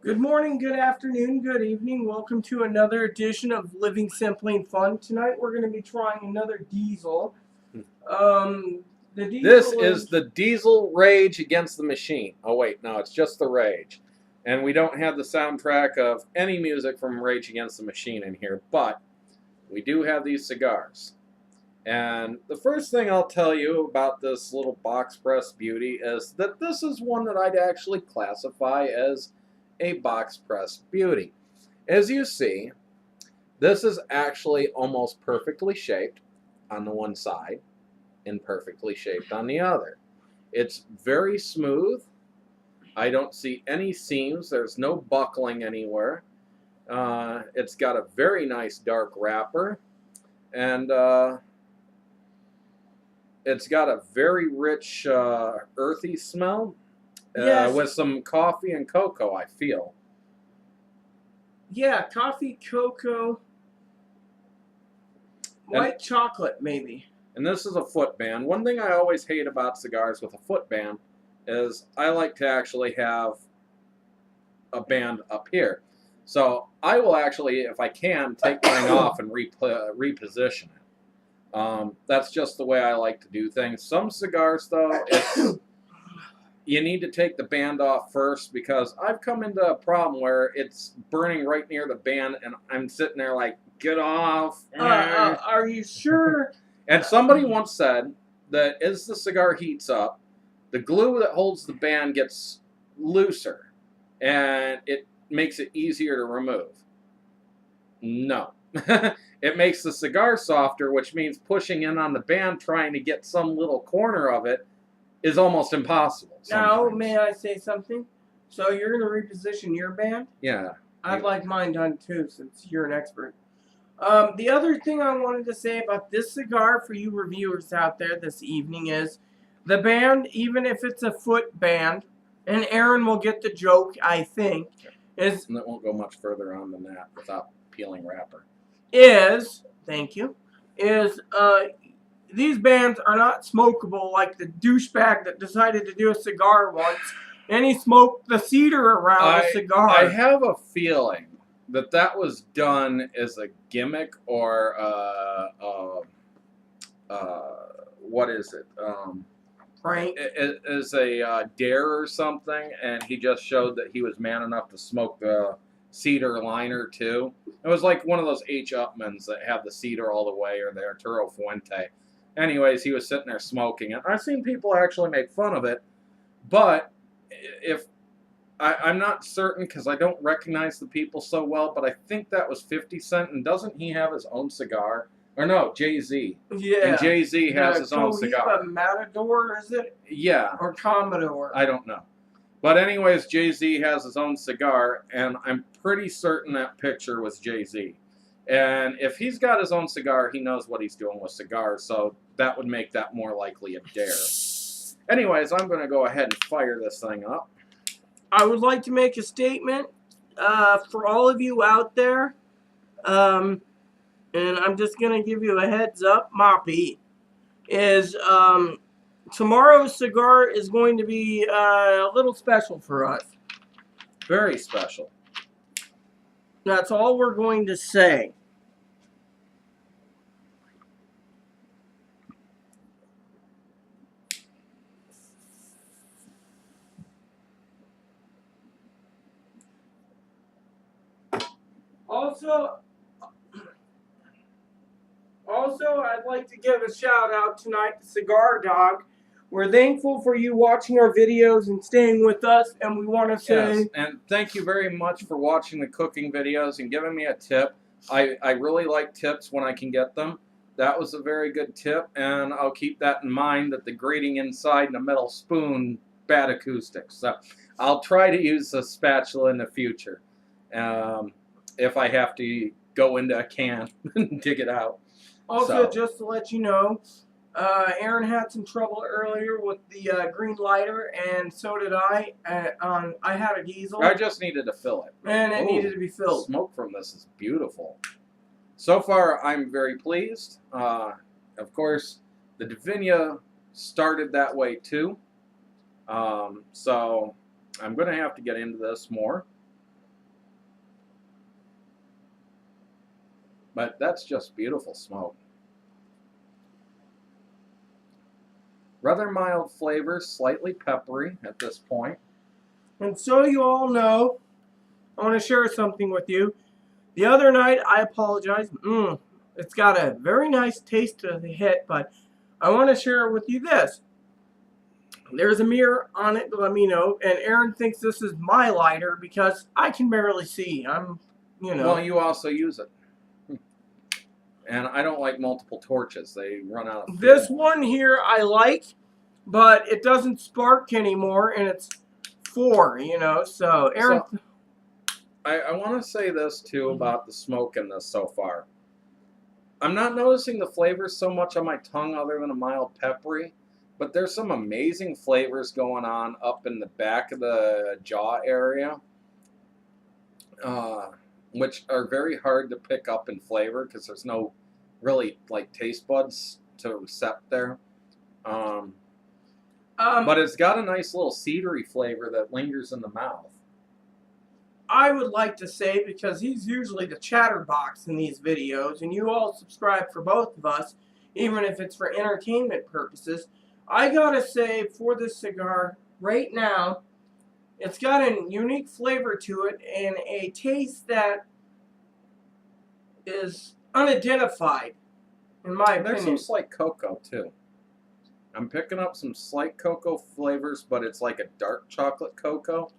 Good morning, good afternoon, good evening. Welcome to another edition of Living Simply and Fun. Tonight we're going to be trying another diesel. The This diesel is is the Diesel Rage Against the Machine. Oh, wait, no, it's just the Rage. And we don't have the soundtrack of any music from Rage Against the Machine in here, but we do have these cigars. And the first thing I'll tell you about this little box press beauty is that this is one that I'd actually classify as a box press beauty. As you see, this is actually almost perfectly shaped on the one side and perfectly shaped on the other. It's very smooth. I don't see any seams. There's no buckling anywhere. It's got a very nice dark wrapper, and it's got a very rich earthy smell yes, with some coffee and cocoa, I feel. yeah, coffee, cocoa, And, white chocolate maybe. and this is a foot band. One thing I always hate about cigars with a foot band is I like to actually have a band up here. So I will actually, if I can, take mine off and reposition it. That's just the way I like to do things. Some cigars, though, you need to take the band off first because I've come into a problem where it's burning right near the band and I'm sitting there like, get off. Are you sure? And somebody once said that as the cigar heats up, the glue that holds the band gets looser and it makes it easier to remove. No. It makes the cigar softer, which means pushing in on the band trying to get some little corner of it is almost impossible Now, sometimes. may I say something? So you're going to reposition your band? Yeah. I'd like mine done too, since you're an expert. The other thing I wanted to say about this cigar for you reviewers out there this evening is the band, even if it's a foot band, and Aaron will get the joke, I think, is And it won't go much further on than that without peeling wrapper. thank you, is these bands are not smokable like the douchebag that decided to do a cigar once and he smoked the cedar around a cigar. I have a feeling that that was done as a gimmick or what is it? Frank. As a dare or something, and he just showed that he was man enough to smoke the cedar liner too. It was like one of those H. Upmans that have the cedar all the way, or the Arturo Fuente. Anyways, he was sitting there smoking it. I've seen people actually make fun of it, but if I'm not certain because I don't recognize the people so well, but I think that was 50 Cent, and doesn't he have his own cigar? Or no, Jay-Z. Yeah. And Jay-Z has his own cigar. Matador, is it? Yeah. Or Commodore? I don't know. But anyways, Jay-Z has his own cigar, and I'm pretty certain that picture was Jay-Z. And if he's got his own cigar, he knows what he's doing with cigars, so that would make that more likely a dare. Anyways, I'm going to go ahead and fire this thing up. I would like to make a statement for all of you out there, and I'm just going to give you a heads up, Moppy, is tomorrow's cigar is going to be a little special for us. Very special. That's all we're going to say. Also, I'd like to give a shout out tonight to Cigar Dog. We're thankful for you watching our videos and staying with us, and we want to say... Yes, and thank you very much for watching the cooking videos and giving me a tip. I really like tips when I can get them. That was a very good tip, and I'll keep that in mind, that the grating inside and a metal spoon, bad acoustics. So I'll try to use a spatula in the future if I have to go into a can and dig it out. Also, just to let you know, Aaron had some trouble earlier with the green lighter, and so did I. I had a diesel. I just needed to fill it. And it needed to be filled. The smoke from this is beautiful. So far, I'm very pleased. Of course, the Divinia started that way too. So I'm going to have to get into this more. But that's just beautiful smoke. Rather mild flavor, slightly peppery at this point. And so you all know, I want to share something with you. The other night, I apologize. It's got a very nice taste to the hit, but I want to share with you this. There's a mirror on it to let me know, and Aaron thinks this is my lighter because I can barely see. Well, you also use it. And I don't like multiple torches. They run out of fuel. This one here I like, but it doesn't spark anymore, and it's 4, so Aaron... So, I want to say this, too, about the smoke in this so far. I'm not noticing the flavors so much on my tongue other than a mild peppery, but there's some amazing flavors going on up in the back of the jaw area, which are very hard to pick up in flavor because there's no really like taste buds to recept there. But it's got a nice little cedary flavor that lingers in the mouth. I would like to say, because he's usually the chatterbox in these videos, and you all subscribe for both of us, even if it's for entertainment purposes, I gotta say, for this cigar, right now, it's got a unique flavor to it and a taste that is unidentified, in my opinion. There's some slight cocoa, too. I'm picking up some slight cocoa flavors, but it's like a dark chocolate cocoa.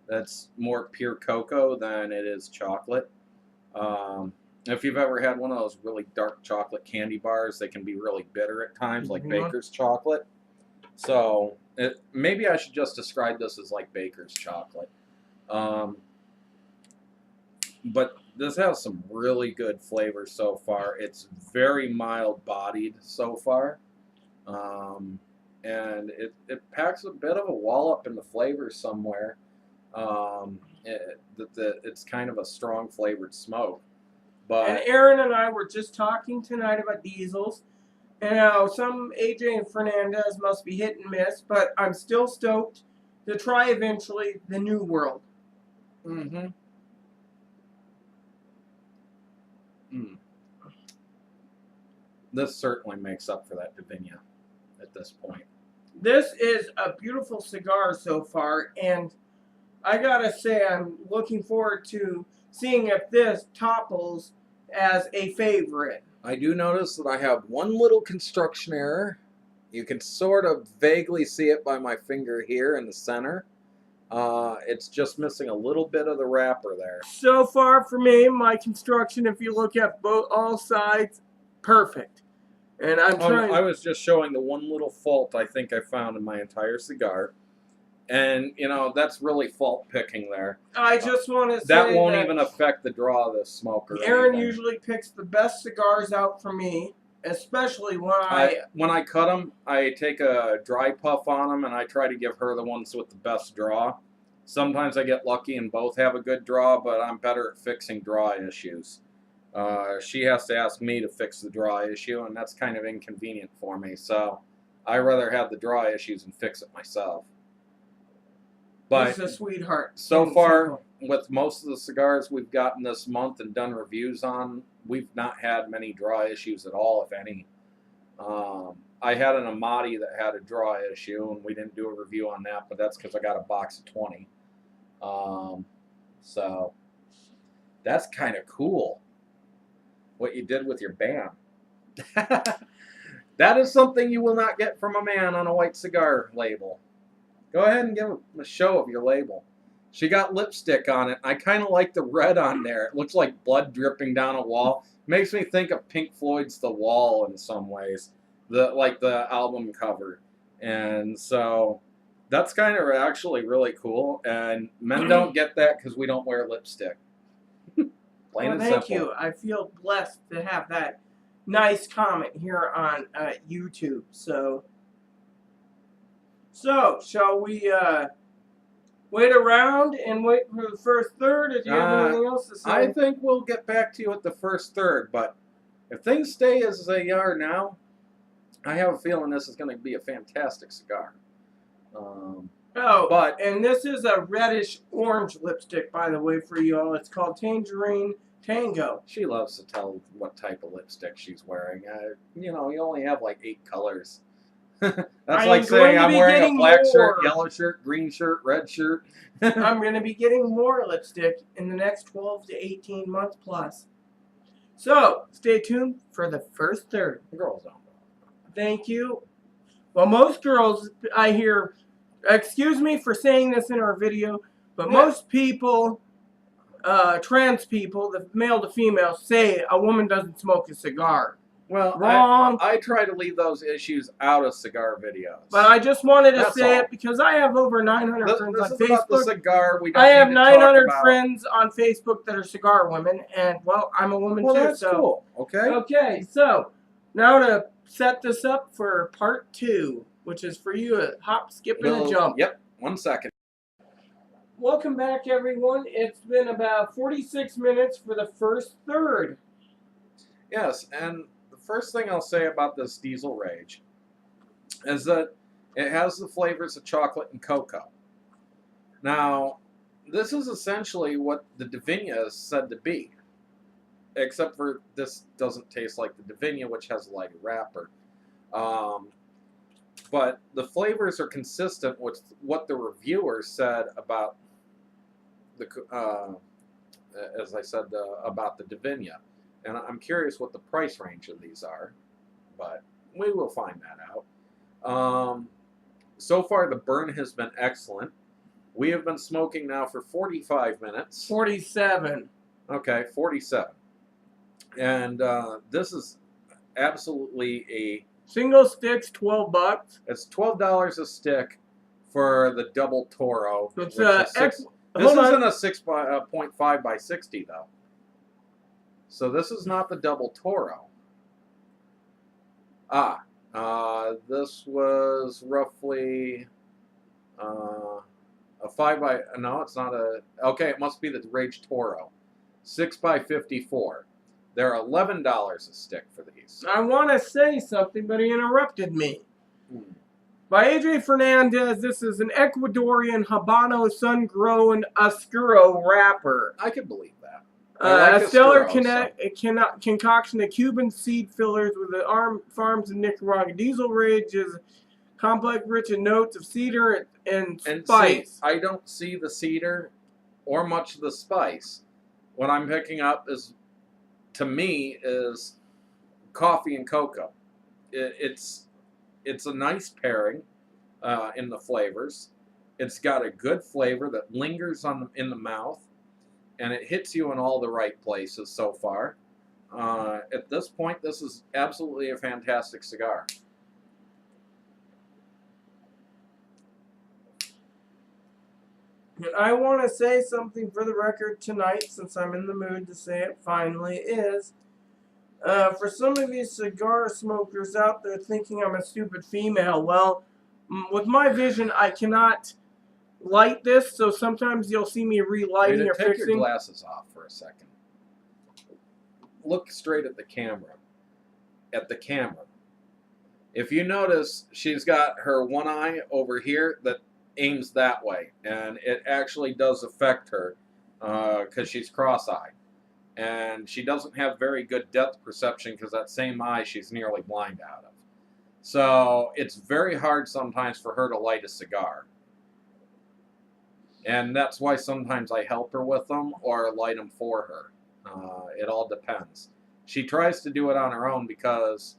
That's more pure cocoa than it is chocolate. If you've ever had one of those really dark chocolate candy bars, they can be really bitter at times, like Baker's chocolate. So maybe I should just describe this as like Baker's chocolate. But this has some really good flavors so far. It's very mild-bodied so far. And it packs a bit of a wallop in the flavor somewhere. It's kind of a strong flavored smoke. And Aaron and I were just talking tonight about diesels, and how some AJ and Fernandez must be hit and miss, but I'm still stoked to try eventually the New World. This certainly makes up for that Divinia at this point. This is a beautiful cigar so far, and I gotta say, I'm looking forward to seeing if this topples as a favorite. I do notice that I have one little construction error. You can sort of vaguely see it by my finger here in the center. It's just missing a little bit of the wrapper there. So far for me, my construction, if you look at all sides, perfect. And I'm trying... I was just showing the one little fault I think I found in my entire cigar. And, that's really fault picking there. I just want to say that won't even affect the draw of the smoke. Aaron usually picks the best cigars out for me, especially when I cut them, I take a dry puff on them, and I try to give her the ones with the best draw. Sometimes I get lucky and both have a good draw, but I'm better at fixing draw issues. She has to ask me to fix the draw issue, and that's kind of inconvenient for me. So I rather have the draw issues and fix it myself. But he's a sweetheart. So far, with most of the cigars we've gotten this month and done reviews on, we've not had many draw issues at all, if any. I had an Amati that had a draw issue, and we didn't do a review on that, but that's because I got a box of 20. So that's kind of cool, what you did with your band. That is something you will not get from a man on a white cigar label. Go ahead and give a show of your label. She got lipstick on it. I kind of like the red on there. It looks like blood dripping down a wall. Makes me think of Pink Floyd's The Wall in some ways, like the album cover. And so that's kind of actually really cool. And men don't get that because we don't wear lipstick. Plain and simple. Thank you. I feel blessed to have that nice comment here on YouTube. So, shall we wait around and wait for the first third? Or do you have anything else to say? I think we'll get back to you at the first third, but if things stay as they are now, I have a feeling this is going to be a fantastic cigar. And this is a reddish orange lipstick, by the way, for you all. It's called Tangerine Tango. She loves to tell what type of lipstick she's wearing. You know, you only have like 8 colors. That's I like am going saying to I'm be wearing a getting black shirt, more. yellow shirt, green shirt, red shirt. I'm going to be getting more lipstick in the next 12 to 18 months plus. So, stay tuned for the first third. Girls don't. Thank you. Well, most girls, I hear, excuse me for saying this in our video, but most people, trans people, the male to female, say a woman doesn't smoke a cigar. Well, Wrong. I try to leave those issues out of cigar videos. But I just wanted to That's say all. it because I have over 900 friends This on is about the Facebook. cigar. We don't I have need to talk 900 about. friends on Facebook that are cigar women, and well, I'm a woman Well, too. that's so cool. Okay. Okay, so now to set this up for part 2, which is for you a hop, skip, and a jump. Yep. 1 second. Welcome back, everyone. It's been about 46 minutes for the first third. Yes, and the first thing I'll say about this Diesel Rage is that it has the flavors of chocolate and cocoa. Now, this is essentially what the Divinia is said to be, except for this doesn't taste like the Divinia, which has a lighter wrapper. But the flavors are consistent with what the reviewer said about the, as I said, about the Divinia. And I'm curious what the price range of these are, but we will find that out. So far, the burn has been excellent. We have been smoking now for 45 minutes. 47. Okay, 47. And this is absolutely a... Single sticks, $12. It's $12 a stick for the double Toro. It's this isn't a 6.5 by 60, though. So this is not the double Toro. This was roughly a 5 by... No, it's not a... Okay, it must be the Rage Toro. 6 by 54. They're $11 a stick for these. I want to say something, but he interrupted me. By AJ Fernandez, this is an Ecuadorian Habano sun-grown Oscuro wrapper. I can believe that. A stellar concoction of Cuban seed fillers with the farms in Nicaragua. Diesel Rage is complex, rich in notes of cedar and spice. See, I don't see the cedar or much of the spice. What I'm picking up is, to me, is coffee and cocoa. It's a nice pairing in the flavors. It's got a good flavor that lingers in the mouth, and it hits you in all the right places so far. At this point, this is absolutely a fantastic cigar. And I want to say something for the record tonight, since I'm in the mood to say it finally, is for some of you cigar smokers out there thinking I'm a stupid female, well, with my vision, I cannot light this, so sometimes you'll see me relighting or Take fixing. your glasses off for a second. Look straight at the camera. At the camera. If you notice, she's got her one eye over here that aims that way, and it actually does affect her because she's cross-eyed, and she doesn't have very good depth perception because that same eye she's nearly blind out of. So it's very hard sometimes for her to light a cigar, and that's why sometimes I help her with them or light them for her. It all depends. She tries to do it on her own because,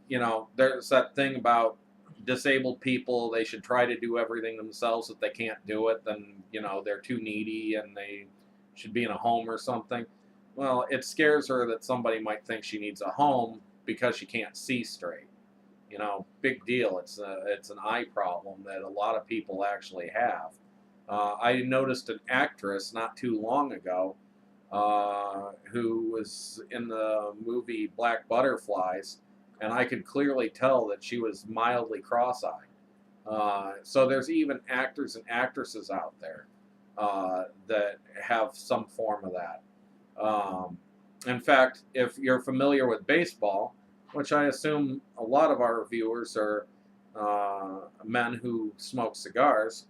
you know, there's that thing about disabled people, they should try to do everything themselves. If they can't do it, then, you know, they're too needy and they should be in a home or something. Well, it scares her that somebody might think she needs a home because she can't see straight. You know, big deal. It's an eye problem that a lot of people actually have. I noticed an actress not too long ago who was in the movie Black Butterflies, and I could clearly tell that she was mildly cross-eyed. So there's even actors and actresses out there that have some form of that. In fact, if you're familiar with baseball, which I assume a lot of our viewers are men who smoke cigars,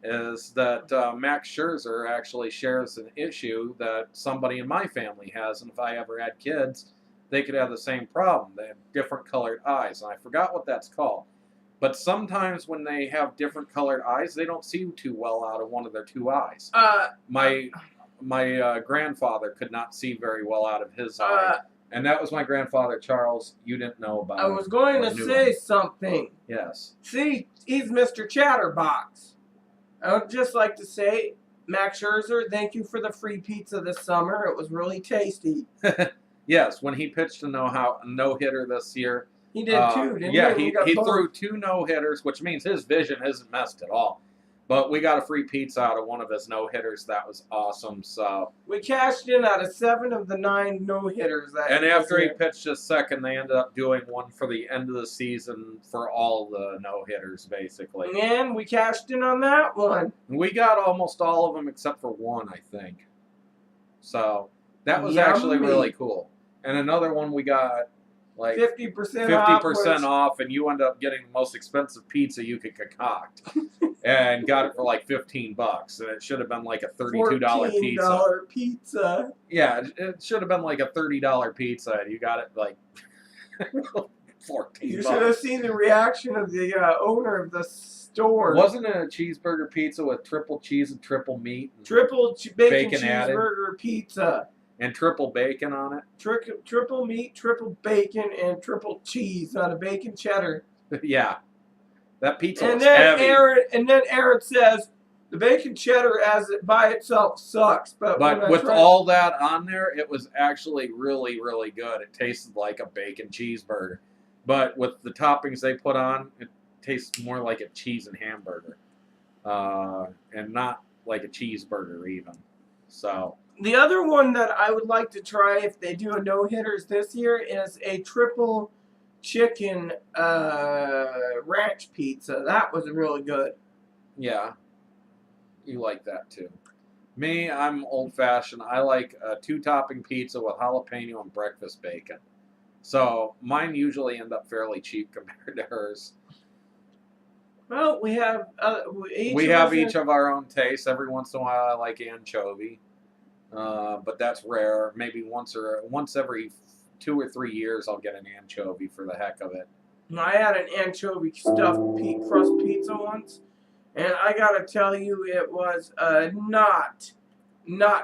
is that Max Scherzer actually shares an issue that somebody in my family has, and if I ever had kids, they could have the same problem. They have different colored eyes, and I forgot what that's called. But sometimes when they have different colored eyes, they don't see too well out of one of their two eyes. My grandfather could not see very well out of his eye, and that was my grandfather Charles. You didn't know about. I was going to say something. Yes. See, he's Mr. Chatterbox. I would just like to say, Max Scherzer, thank you for the free pizza this summer. It was really tasty. Yes, when he pitched a no-hitter this year. He did too, didn't he? Yeah, he threw 2 no-hitters, which means his vision isn't messed at all. But we got a free pizza out of one of his no-hitters. That was awesome. So we cashed in out of 7 of the 9 no-hitters. And after he pitched his second, they ended up doing one for the end of the season for all the no-hitters, basically. And we cashed in on that one. We got almost all of them except for one, I think. So that was actually really cool. And another one we got like 50% off, and you end up getting the most expensive pizza you could concoct, and got it for like $15, and it should have been like a $32 pizza. Yeah, it should have been like a $30 pizza, and you got it like $14. You should have seen the reaction of the owner of the store. Wasn't it a cheeseburger pizza with triple cheese and triple meat? And triple bacon cheeseburger added. Pizza. And triple bacon on it? Triple meat, triple bacon, and triple cheese on a bacon cheddar. Yeah. That pizza was heavy. And then Aaron says, the bacon cheddar as it by itself sucks. But with all that on there, it was actually really, really good. It tasted like a bacon cheeseburger. But with the toppings they put on, it tastes more like a cheese and hamburger. And not like a cheeseburger even. So... The other one that I would like to try if they do a no-hitters this year is a triple chicken ranch pizza. That was really good. Yeah. You like that too. Me, I'm old-fashioned. I like a 2-topping pizza with jalapeno and breakfast bacon. So mine usually end up fairly cheap compared to hers. Well, we have each of our own tastes. Every once in a while I like anchovy. But that's rare. Maybe once every 2 or 3 years I'll get an anchovy for the heck of it. I had an anchovy stuffed crust pizza once, and I gotta tell you, it was not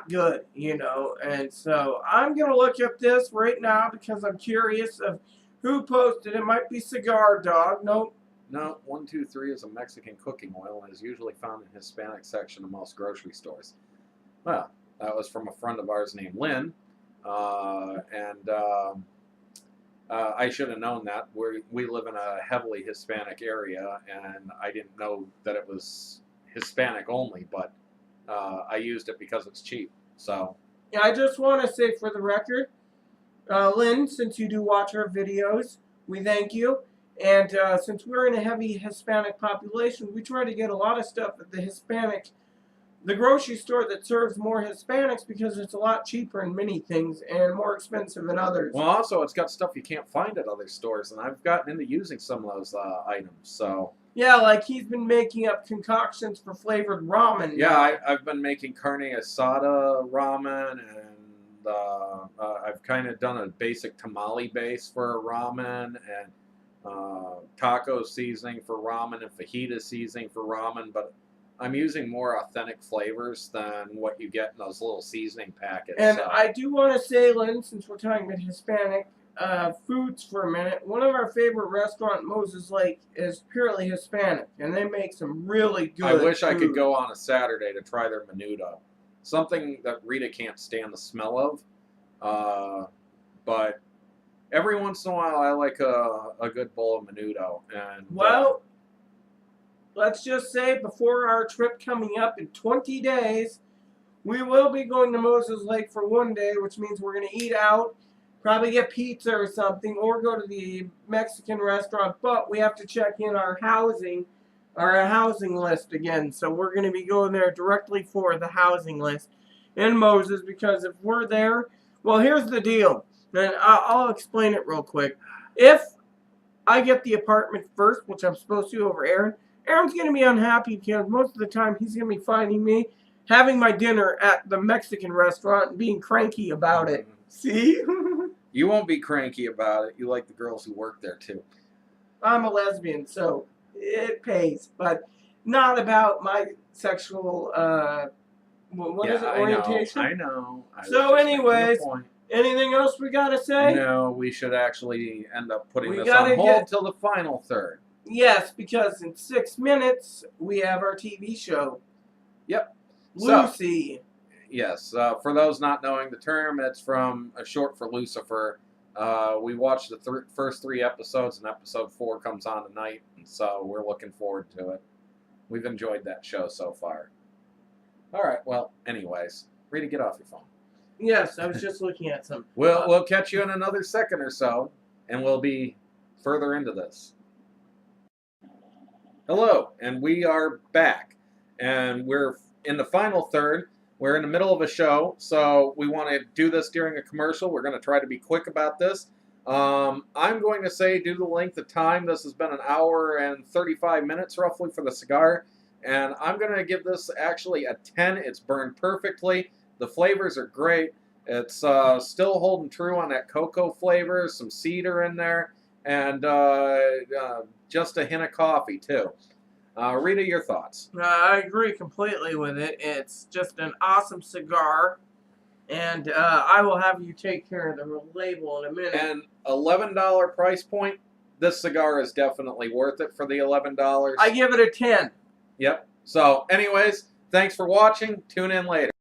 good, you know. And so I'm gonna look at this right now because I'm curious of who posted. It might be Cigar Dog. Nope. No, 123 is a Mexican cooking oil and is usually found in the Hispanic section of most grocery stores. Well. That was from a friend of ours named Lynn, and I should have known that. We live in a heavily Hispanic area, and I didn't know that it was Hispanic only, but I used it because it's cheap. So yeah, I just want to say for the record, Lynn, since you do watch our videos, we thank you. And since we're in a heavy Hispanic population, we try to get a lot of stuff at the grocery store that serves more Hispanics because it's a lot cheaper in many things and more expensive in others. Well, also, it's got stuff you can't find at other stores, and I've gotten into using some of those items. So yeah, like he's been making up concoctions for flavored ramen. Yeah, I've been making carne asada ramen, and I've kind of done a basic tamale base for ramen, and taco seasoning for ramen, and fajita seasoning for ramen, but I'm using more authentic flavors than what you get in those little seasoning packets. And I do want to say, Lynn, since we're talking about Hispanic foods for a minute, one of our favorite restaurants, Moses Lake, is purely Hispanic, and they make some really good I wish food. I could go on a Saturday to try their menudo. Something that Rita can't stand the smell of, but every once in a while I like a good bowl of menudo. And well, let's just say before our trip coming up in 20 days, we will be going to Moses Lake for one day, which means we're going to eat out, probably get pizza or something, or go to the Mexican restaurant, but we have to check in our housing list again. So we're going to be going there directly for the housing list in Moses, because if we're there, well, here's the deal, and I'll explain it real quick. If I get the apartment first, which I'm supposed to over Aaron Aaron's going to be unhappy because most of the time he's going to be finding me having my dinner at the Mexican restaurant and being cranky about it. See? You won't be cranky about it. You like the girls who work there, too. I'm a lesbian, so it pays. But not about my sexual, what is it, orientation? I know. So anyways, anything else we got to say? No, we should actually end up putting this gotta on hold till the final third. Yes, because in 6 minutes, we have our TV show. Yep. Lucy. So, yes. For those not knowing the term, it's from a short for Lucifer. We watched the first 3 episodes, and episode 4 comes on tonight, and so we're looking forward to it. We've enjoyed that show so far. All right. Well, anyways, Rita, get off your phone. Yes, I was just looking at some. We'll catch you in another second or so, and we'll be further into this. Hello, and we are back, and we're in the final third. We're in the middle of a show, so we want to do this during a commercial. We're going to try to be quick about this. I'm going to say, due to the length of time, this has been an hour and 35 minutes roughly for the cigar, and I'm going to give this actually a 10. It's burned perfectly. The flavors are great. It's still holding true on that cocoa flavor, some cedar in there, and just a hint of coffee, too. Rita, your thoughts? I agree completely with it. It's just an awesome cigar. And I will have you take care of the label in a minute. And $11 price point, this cigar is definitely worth it for the $11. I give it a 10. Yep. So, anyways, thanks for watching. Tune in later.